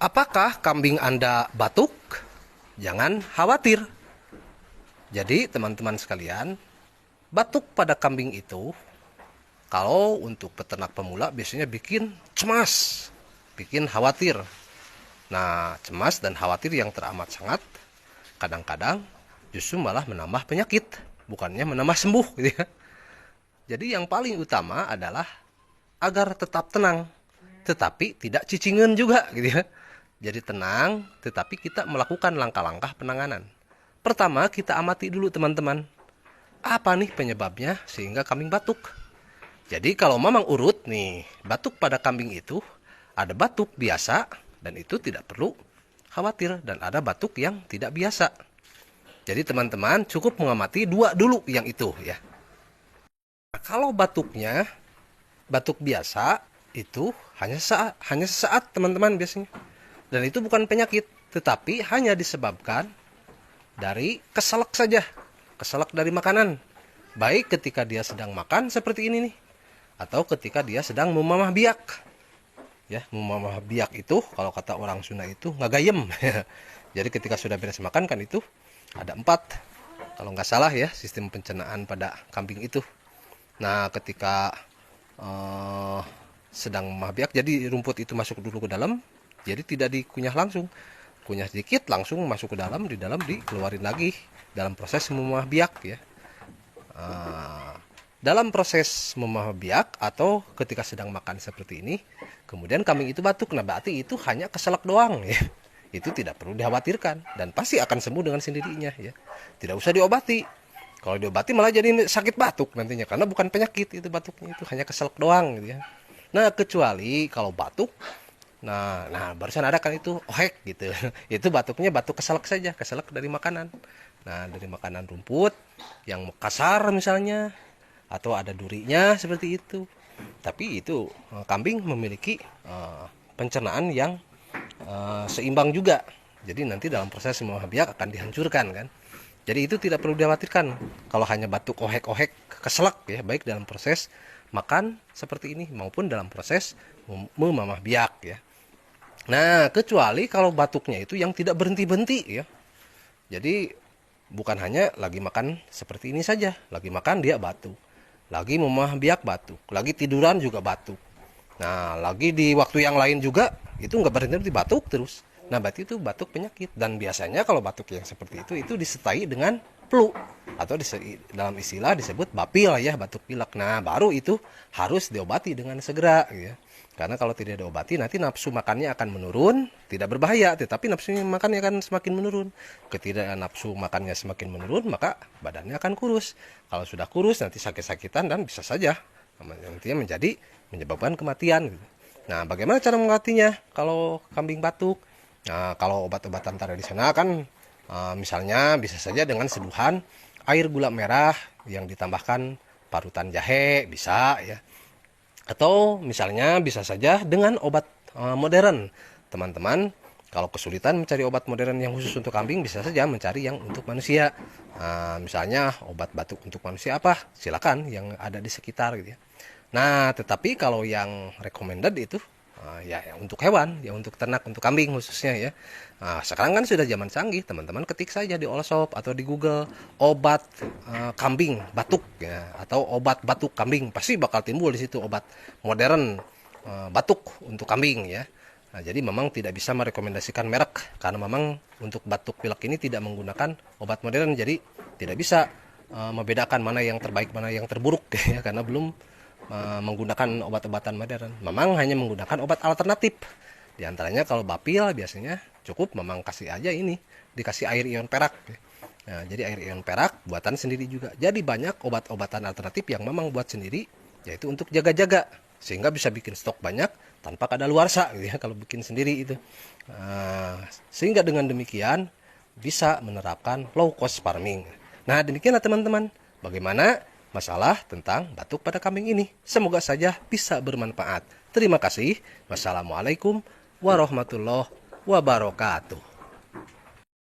Apakah kambing Anda batuk? Jangan khawatir. Jadi teman-teman sekalian, batuk pada kambing itu kalau untuk peternak pemula biasanya bikin cemas, bikin khawatir. Nah, cemas dan khawatir yang teramat sangat kadang-kadang justru malah menambah penyakit, bukannya menambah sembuh gitu ya. Jadi yang paling utama adalah agar tetap tenang, tetapi tidak cicingan juga gitu ya. Jadi tenang, tetapi kita melakukan langkah-langkah penanganan. Pertama, kita amati dulu teman-teman. Apa nih penyebabnya sehingga kambing batuk? Jadi kalau memang urut nih, batuk pada kambing itu ada batuk biasa dan itu tidak perlu khawatir, dan ada batuk yang tidak biasa. Jadi teman-teman cukup mengamati dua dulu yang itu ya. Nah, kalau batuknya batuk biasa itu hanya sesaat teman-teman biasanya. Dan itu bukan penyakit, tetapi hanya disebabkan dari keselak saja, keselak dari makanan. Baik ketika dia sedang makan seperti ini nih, atau ketika dia sedang memamah biak. Ya, memamah biak itu kalau kata orang Sunda itu ngagayem. Jadi ketika sudah beres makan kan itu ada 4, kalau nggak salah ya, sistem pencernaan pada kambing itu. Nah, ketika sedang memamah biak, jadi rumput itu masuk dulu ke dalam, jadi tidak dikunyah langsung. Kunyah sedikit langsung masuk ke dalam, di dalam dikeluarin lagi dalam proses memamah biak ya. Dalam proses memamah biak atau ketika sedang makan seperti ini, kemudian kambing itu batuk, nah berarti itu hanya keselak doang ya. Itu tidak perlu dikhawatirkan dan pasti akan sembuh dengan sendirinya ya. Tidak usah diobati. Kalau diobati malah jadi sakit batuk nantinya, karena bukan penyakit itu batuknya, itu hanya keselak doang gitu ya. Nah, kecuali kalau batuk, nah barusan ada kan itu ohek gitu. Itu batuknya batuk keselak saja, keselak dari makanan. Nah, dari makanan rumput yang kasar misalnya, atau ada durinya seperti itu. Tapi itu kambing memiliki pencernaan yang seimbang juga. Jadi nanti dalam proses memamah biak akan dihancurkan kan. Jadi itu tidak perlu dikhawatirkan kalau hanya batuk ohek-ohek keselak ya, baik dalam proses makan seperti ini maupun dalam proses memamah biak ya. Nah, kecuali kalau batuknya itu yang tidak berhenti-berhenti ya. Jadi bukan hanya lagi makan seperti ini saja, lagi makan dia batuk, lagi memamah biak batuk, lagi tiduran juga batuk. Nah, lagi di waktu yang lain juga itu nggak berhenti batuk terus. Nah, berarti itu batuk penyakit. Dan biasanya kalau batuk yang seperti itu disertai dengan flu atau dalam istilah disebut bapil ya, batuk pilek. Nah, baru itu harus diobati dengan segera ya. Karena kalau tidak diobati nanti nafsu makannya akan menurun, tidak berbahaya, tetapi nafsu makannya akan semakin menurun. Ketika nafsu makannya semakin menurun, maka badannya akan kurus. Kalau sudah kurus nanti sakit-sakitan dan bisa saja nantinya menyebabkan kematian. Nah, bagaimana cara mengobatinya kalau kambing batuk? Nah, kalau obat-obatan tradisional kan misalnya bisa saja dengan seduhan air gula merah yang ditambahkan parutan jahe, bisa ya. Atau misalnya bisa saja dengan obat modern. Teman-teman, kalau kesulitan mencari obat modern yang khusus untuk kambing, bisa saja mencari yang untuk manusia. Misalnya obat batuk untuk manusia apa? Silakan yang ada di sekitar gitu ya. Nah, tetapi kalau yang recommended itu ya untuk hewan, ya untuk ternak, untuk kambing khususnya ya. Sekarang kan sudah zaman canggih, teman-teman ketik saja di Allshop atau di Google obat kambing batuk ya, atau obat batuk kambing, pasti bakal timbul di situ obat modern batuk untuk kambing ya. Nah, jadi memang tidak bisa merekomendasikan merek karena memang untuk batuk pilek ini tidak menggunakan obat modern, jadi tidak bisa membedakan mana yang terbaik mana yang terburuk ya, karena belum menggunakan obat-obatan modern. Memang hanya menggunakan obat alternatif. Di antaranya kalau bapil biasanya cukup memang kasih aja ini, dikasih air ion perak. Nah, jadi air ion perak buatan sendiri juga. Jadi banyak obat-obatan alternatif yang memang buat sendiri, yaitu untuk jaga-jaga sehingga bisa bikin stok banyak tanpa kadaluarsa gitu ya kalau bikin sendiri itu. Sehingga dengan demikian bisa menerapkan low cost farming. Nah, demikianlah teman-teman bagaimana masalah tentang batuk pada kambing ini. Semoga saja bisa bermanfaat. Terima kasih. Wassalamualaikum warahmatullahi wabarakatuh.